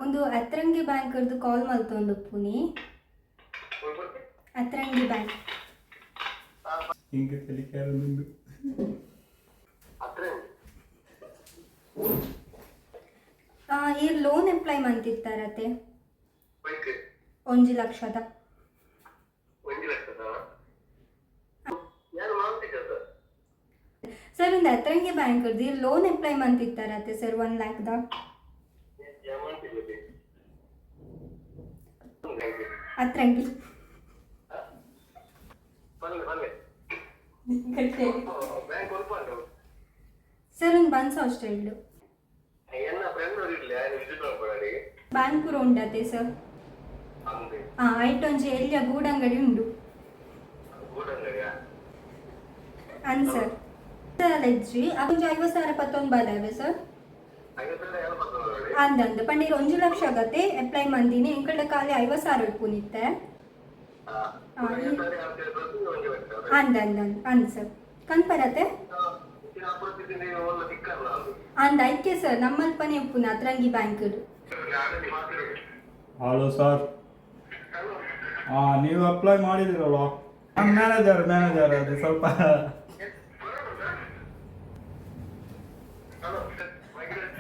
ಒಂದು ಅತ್ರಂಗಿ ಬ್ಯಾಂಕ್ದು ಕಾಲ್ ಮಲ್ತೊಂದು ಪುನಿ ಅತ್ರಂಗಿ ಬ್ಯಾಂಕ್ ಹಿಂಗೆ ಕಲಿಕಾರ ನಿಂದು ಈ ಲೋನ್ ಅಪ್ಲೈ ಮಂತಿತ್ತಾರತೆ 1,00,000 ಸರ್ ಒಂದು ಅತ್ರಂಗಿ ಬ್ಯಾಂಕ್ದು ಲೋನ್ ಅಪ್ಲೈ ಮಂತಿತ್ತಾರತೆ ಸರ್ 1,00,000 ಅತ್ರಂಗಿ ಸರ್ ಒಂದು ಬನ್ಸ್ ಹಾಸ್ಟೆಲ್ ಬ್ಯಾಂಕ್ ಉಂಡತೆ ಸರ್ ಐಟೊಂಜಿ ಎಲ್ಲಿಯ ಗೂಡಂಗಡಿ ಉಂಡು ಅನ್ ಸರ್ ಅಲೆಜ್ಜಿ ಅದೊಂದು 50,000 ಪತ್ತೊಂದು ಬಾದಾವೆ ಸರ್ ಅಂದಂದು ಪಂಡೀರ್ 1,00,000 ಆಗತ್ತೆ ಅಪ್ಲೈ ಮಂದಿನಿ ಎಂಕಲ್ಡ ಖಾಲಿ 50,000 ಇಟ್ಕೊಂಡಿತ್ತೆ ಅಂದ್ ಸರ್ ಕನ್ಪರತ್ತೆ ಅಂದ ಐಕೆ ಸರ್ ನಮ್ಮಲ್ಪನೆ ಉಪ್ಪುನ ಅತ್ರಂಗಿ ಬ್ಯಾಂಕ್ ಹಲೋ ಸರ್ ನೀವು ಅಪ್ಲೈ ಮಾಡಿದಿರಲ್ಲ ಮ್ಯಾನೇಜರ್ ಅದು ಸ್ವಲ್ಪ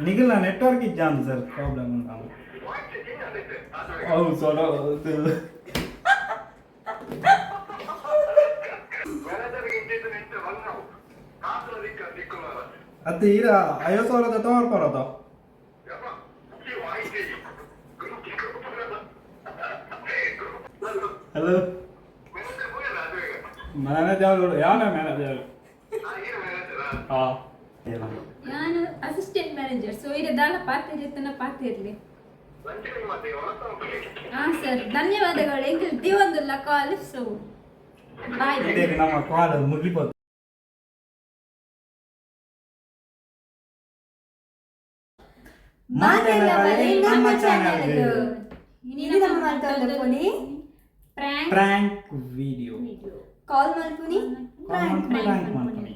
ನಿಖಿಲ್ ನೆಟ್ವರ್ಕ್ ಇದ್ದಾನೆ ಸರ್ ಪ್ರಾಬ್ಲಮ್ ಉಂಟು ಹೌದು ಸರ್ ಅದು ಈಗ 50,000 ತಗೊಳ್ಬಾರದು ಹಲೋ ಮ್ಯಾನೇಜರ್ ಯಾವ ಮ್ಯಾನೇಜರ್ ನಾನು ಅಸಿಸ್ಟೆಂಟ್ ಮ್ಯಾನೇಜರ್ ಸೊ ಇದು ದಾಳ ಪಾತ್ರ ಇರಲಿ ಸರ್ ಧನ್ಯವಾದಗಳು ಎಂಕಲ್ ದಿವಂದುಲ್ಲ ಕಾಲ್ ಸೊ ಬಾಯ್ ನಮ್ಮ ಕಾಲ್ ಮುಗಿಬೋದು ನಮ್ಮ ಚಾನೆಲ್ ಇದು ನಮ್ಮ ಮಾತಾಡೋದು ಪ್ರಾಂಕ್ ವಿಡಿಯೋ ಕಾಲ್ ಮಲ್ಪುನಿ ಪ್ರಾಂಕ್ ಮಾಡ್ತೀನಿ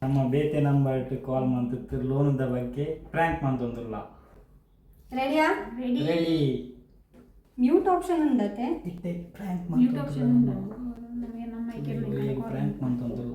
ನಮ್ಮ ಬೇತೆ ನಂಬರ್ ಕಾಲ್ ಮಾಡ್ತಿತ್ತು ಲೋನದ ಬಗ್ಗೆ ಪ್ರಾಂಕ್ ಮಾಡ್ತೊಂದಿಲ್ಲ ರೆಡಿಯಾ ರೆಡಿ ಮ್ಯೂಟ್ ಆಪ್ಷನ್ ಉಂಡತೆ ಇಟ್ಟೆ ಪ್ರಾಂಕ್ ಮ್ಯೂಟ್ ಆಪ್ಷನ್ ಉಂಟು ಮಾಡ್ತೊಂದಿಲ್ಲ ನಮಗೆ ನಮ್ಮ ಐಕೆ ಪ್ರಾಂಕ್ ಮಾಡ್ತೊಂದಿಲ್ಲ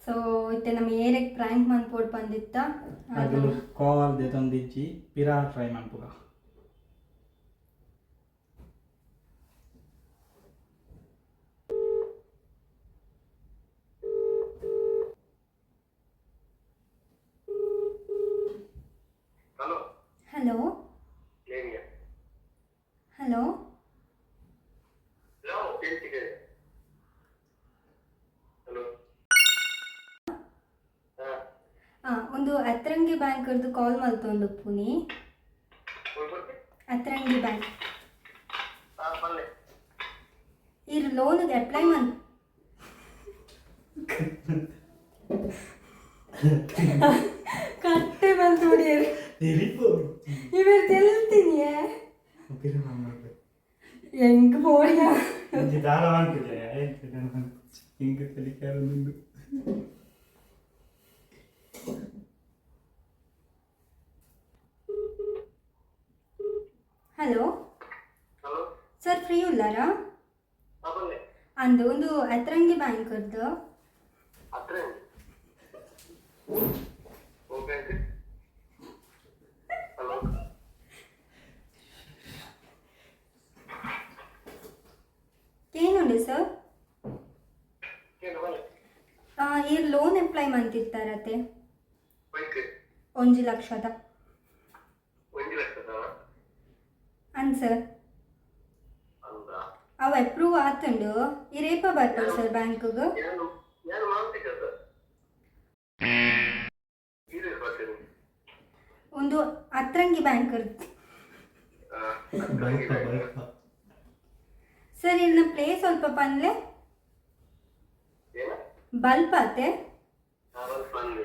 ಸೊ ಇತ್ತೆ ನಮ್ಮ ಏರಿಯಾಗೆ ಪ್ರಾಂಕ್ ಮಾಡ್ಬೋದು ಬಂದಿತ್ತ ಅದು ಕಾಲ್ ತಂದಿಚ್ಚಿ ಪಿರಾ ಟ್ರೈ ಮಾಡ್ಬೋದ ಹಲೋ ಹಲೋ ಒಂದು ಅತ್ರಂಗಿ ಬ್ಯಾಂಕ್ದು ಕಾಲ್ ಮಲ್ತೊಂದು ಪುನಿ ಅತ್ರಂಗಿ ಬ್ಯಾಂಕ್ ಈ ಲೋನ್ಗೆ ಅಪ್ಲೈ ಕಟ್ಟೆ ಬಂತು ಹೊಡಿಯರು ಇವರು ತಿಳಿಸ್ತೀನಿ ಹೆಂಗ್ ಹೋಗಿ ಹಿಂಗೆ ಕಲಿಕಾರ ನಿಂದು ಹಲೋ ಸರ್ ಫ್ರೀ ಉಲ್ಲಾರಾ ಅಂದು ಒಂದು ಅತ್ರಂಗಿ ಬ್ಯಾಂಕ್ದು ಏನುಂಡಿ ಸರ್ ಈ ಲೋನ್ ಅಪ್ಲೈ ಮಂತಿತ್ತಾರತೆ 1,00,000 ಅನ್ ಸರ್ ಅವು ಅಪ್ರೂವ್ ಆತುಂಡು ಈ ರೇಪ ಬರ್ತದೆ ಸರ್ ಬ್ಯಾಂಕ್ಗೆ. ಯಾರು ಮಾಡ್ತಿದ್ದ ಸರ್ ಇದು ಬರ್ತೀನಿ ಒಂದು ಅತ್ರಂಗಿ ಬ್ಯಾಂಕ್ ಸರ್ ಇನ್ನ ಪ್ಲೇಸ್ ಸ್ವಲ್ಪ ಪನ್ಲೆ ಏನ ಬಲ್ಪ್ ಆತೆ ಬಂದು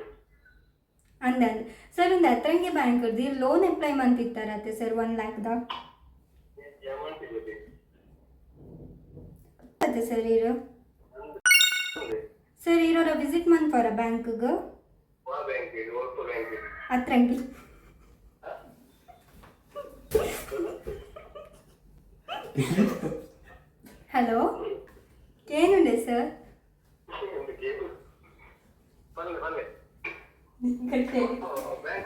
ಅಂದಂದು ಸರ್ ಒಂದು ಅತ್ರಂಗಿ ಬ್ಯಾಂಕ್ ಲೋನ್ ಅಪ್ಲೈ ಮಂತಿತ್ತಾರತ್ತೆ ಸರ್ 1 lakh ಮಾಡ್ತಿದ್ದೆ ಅತ್ತೆ ಸರ್ ಇರೋ ಸರ್ ಇರೋರ ವಿಸಿಟ್ ಮಂತ್ವರ ಬ್ಯಾಂಕ್ಗೆ ಆ ಬ್ಯಾಂಕ್ ಇದು ಓಪೋ ಬ್ಯಾಂಕ್ ಅತ್ರಂಗಿ ಹಲೋ ಏನುಂಡೆ ಸರ್ ಒಂದು ಗೇಮ್ ಬಲ್ಲೆ ಬ್ಯಾಂಕ್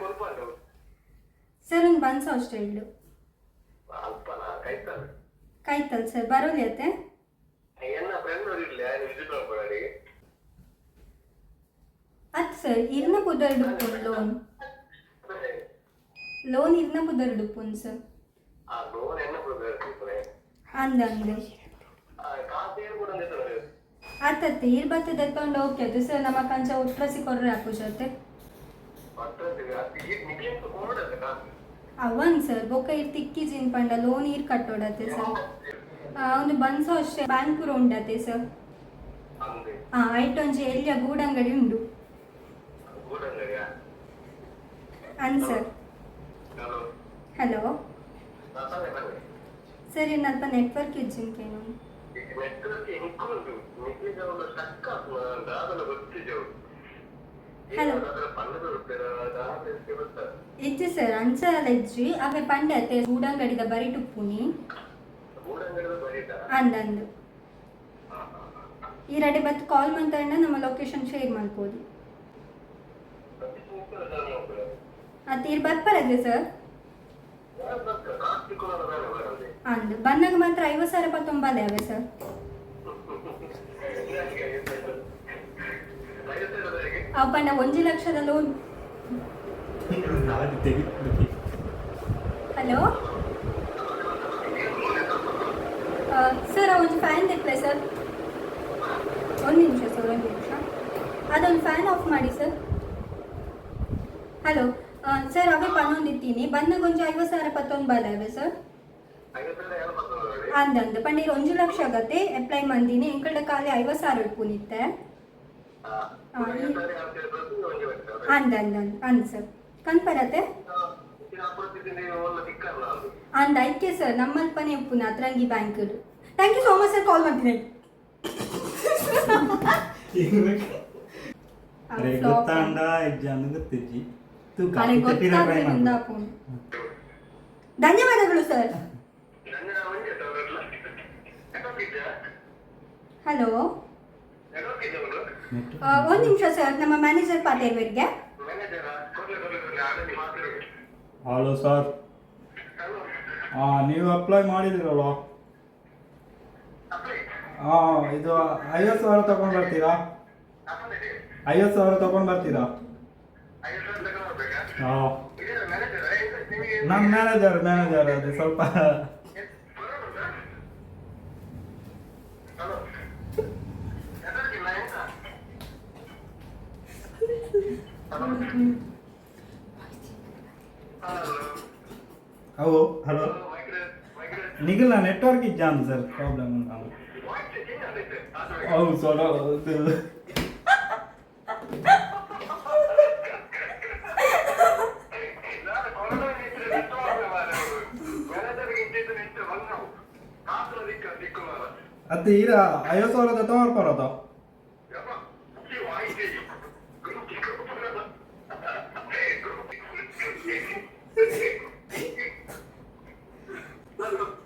ಸ್ವಲ್ಪ ಉಂಟು ಸರ್ ಒಂದು ಬನ್ಸ್ ಹಾಸ್ಟೆಲ್ಡು ಅಲ್ಪನ ಕೈತಾರೆ ಕಾಯ್ತಲ್ ಸರ್ ಬರೋಲಿ ಅತ್ತೆ ಎನ್ನ ಫ್ರೆಂಡ್ ಇರ್ಲಿ ಯಾರು ವಿಸಿಟ್ ಮಾಡ್ಕೊಳ್ಳಿ ಅದು ಸರ್ ಇರ್ನ ಬುದರ್ಡುಪ್ಪು ಲೋನ್ ಇರ್ನ ಬುದರ್ಡುಪ್ಪು ಸರ್ ಆ ಲೋನ್ ಎನ್ನ ಕೊಡ್ತಾರೆ ಅಂದಂದು ಕಾಸು ಏನು ಕೂಡ ಅಂದಿರ್ತಾರೆ ಆತತ್ತೆ ಇರ್ ಬತ್ತದ ಎತ್ಕೊಂಡು ಹೋಗ್ತದೆ ಸರ್ ನಮ್ಮ ಕಂಚ ಒಟ್ರಸಿ ಕೊರ್ರೆ ಹಾಕು ಜೊತೆ ಅವನ್ ಸರ್ ಬೊಕ್ಕ ಇರ್ ತಿಕ್ಕಿಜಿನ್ ಪಂಡ ಲೋನ್ ಇರ್ ಕಟ್ಟೋಡತ್ತೆ ಸರ್ ಒಂದು ಬನ್ಸು ಅಷ್ಟೇ ಬ್ಯಾಂಕ್ ಉಂಡತ್ತೆ ಸರ್ ಐಟೊಂಜಿ ಎಲ್ಲಿಯ ಗೂಡಂಗಡಿ ಉಂಡು ಅನ್ ಸರ್ ಹಲೋ ಸರ್ ಇನ್ನು ಅಲ್ಪ ನೆಟ್ವರ್ಕ್ ಇಜ್ಜಿನ್ಕೇನು ಹಲೋ ಇಜ್ಜಿ ಸರ್ ಅಂಚಲ ಇಜ್ಜಿ ಅವೇ ಪಂಡೆ ಅತ್ತೆ ಗೂಡಂಗಡಿದ ಬರಿಟುಪ್ಪುನಿ ಅಂದಂದು ಈ ರಡೆ ಬತ್ತು ಕಾಲ್ ಮಂತಣ್ಣ ನಮ್ಮ ಲೊಕೇಶನ್ ಶೇರ್ ಮಾಡ್ಬೋದು ಅದು ಇರ್ ಬರ್ಪರದೆ ಸರ್ ಅಂದು ಬಂದಾಗ ಮಾತ್ರ 50,000 ಪತ್ತೊಂಬಲೆ ಅವೆ ಸರ್ ಅವು ಪಂಡ 1 ಲಕ್ಷದ ಲೋನ್ ಹಲೋ ಸರ್ ಒಂದು ಫ್ಯಾನ್ ತೆಕ್ಲೆ ಸರ್ ಒಂದು ನಿಮಿಷ ಸರ್ ಒಂದು ನಿಮಿಷ ಅದೊಂದು ಫ್ಯಾನ್ ಆಫ್ ಮಾಡಿ ಸರ್ ಹಲೋ ಸರ್ ಅವೇ ಪನ್ನೊಂದಿತ್ತೀನಿ ಬಂದಾಗ ಒಂದು 50,000 ಪತ್ತೊಂದು ಬಾಲ ಅವೆ ಸರ್ ಅಂದಂದು ಪಂಡ 1 ಲಕ್ಷ ಆಗತ್ತೆ ಅಪ್ಲೈ ಮಂದಿನಿ ಎಂಕಲ್ಡ ಖಾಲಿ 50,000 ಉಳ್ಪುನಿತ್ತೆ ಅಂದ್ ಸರ್ ಕನ್ಪರತ್ತೆ ಅಂದ ಐಕೆ ಸರ್ ನಮ್ಮಲ್ಪನೆ ಉಪ್ಪುನ ಅತ್ರಂಗಿ bank thank you so much sir call ಮಾಡ್ತೀನಿ ಗೊತ್ತಾಂಡ ಎಕ್ಸಾಮ್ ಗೊತ್ತಿಜ್ಜಿ ಧನ್ಯವಾದಗಳು ಸರ್ ಹಲೋ ಒಂದು ನಿಮಿಷ ಸರ್ ನಮ್ಮ ಮ್ಯಾನೇಜರ್ ಪಾತೇರ್ವರಿಗೆ ಹಲೋ ಸರ್ ನೀವು ಅಪ್ಲೈ ಮಾಡಿದಿರಲ್ಲ ಇದು 50,000 ತಗೊಂಡು ಬರ್ತೀರಾ 50,000 ತಗೊಂಡು ಬರ್ತೀರಾ ನಮ್ಮ ಮ್ಯಾನೇಜರ್ ಅದು ಸ್ವಲ್ಪ ಅವು ಹಲೋ ನಿಗಲ ನೆಟ್ವರ್ಕ್ ಇಜ್ಜಾನ್ ಸರ್ ಪ್ರಾಬ್ಲಮ್ ಉಂಟು ಹೌದು ಸರ್ ಅದು ಈಗ 50,000 ತಗೊಂಡು ಬರೋದು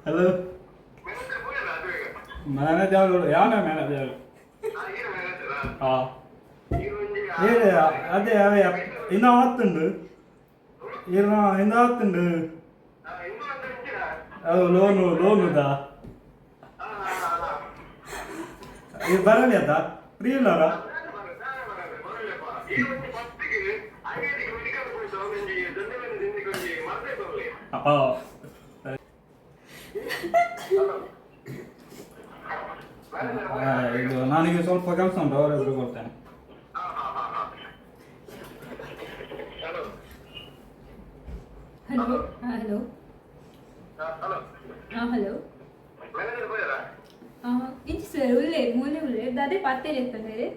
ಹಲೋ ಮ್ಯಾನೇಜರ್ ಯಾವ ಮ್ಯಾನೇಜರ್ ಅದೇ ಅವೇ ಇನ್ನೂ ಆವತ್ತುಂಡು ಇನ್ನೂ ಆವತ್ತುಂಡು ಅದು ಲೋನುದಾ ಇದು ಬರಲಿ ಅದ ಫ್ರೀ ಇಲ್ಲವರ ಇದು ನನಗೆ ಸ್ವಲ್ಪ ಕೆಲಸ ಉಂಟು, ಅವರೆದುರು ಕೊಡ್ತೇನೆ. Hello hello hello hello hello manager పోయారా ఇంటి సార్ ఉల్లే మూలే ఉల్లే అదే పత్తే చేస్తున్నారు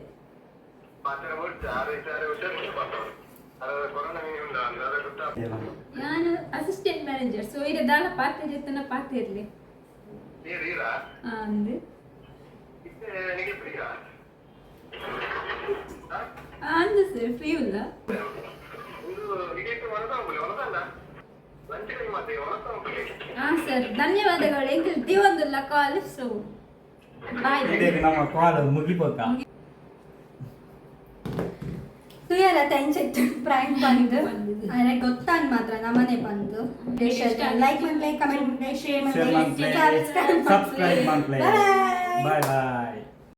പാത്ര പോയിട്ട് ആറ് അത് കൊറോണ മീനുണ്ടോ അതെ കിട്ടാ ನಾನು ಅಸಿಸ್ಟೆಂಟ್ ಮ್ಯಾನೇಜರ್ ಸೊ ಇದು ದಾಲ ಪಾತ್ರ ಜೊತೆ ಪಾತ್ರ ಇರಲಿ ನೀ ರೀರಾ ಅಂದು ಇತ್ತೆ ನಿಮಗೆ ಫ್ರೀಯಾ ಅಂದು ಸರ್ ಫ್ರೀ ಇಲ್ಲ ಇದು ಇದಕ್ಕೆ ಹೊರದಲ್ಲ ಲಂಚ್ ಟೈಮ್ ಮತ್ತೆ ಹೊರತಾಂಬಲಿ ಹಾಂ ಸರ್ ಧನ್ಯವಾದಗಳು ಎಂಕಲ್ ದಿವಂದುಲ್ಲ ಕಾಲ್ ಸೊ ಬಾಯ್ ಇದಕ್ಕೆ ನಮ್ಮ ಕಾಲ್ ಮುಗಿಬೋತಾ? ಕ್ಲಿಯರ್ ಎಂಚೆತ್ತು ಪ್ರಾಂಕ್ ಬಂದು ಅರೆ ಗೊತ್ತಾನ್ ಮಾತ್ರ ನಮ್ಮನೆ ಬಂದು ಲೈಕ್ ಮಾಡ್ಲಿ ಕಮೆಂಟ್ ಮಾಡ್ಲಿ ಶೇರ್ ಶೇರ್ ಮಾಡ್ಲಿ ಮಾಡ್ಲಿ, ಸಬ್ಸ್ಕ್ರೈಬ್ ಮಾಡ್ಲಿ. Bye. ಬಾಯ್ ಬಾಯ್.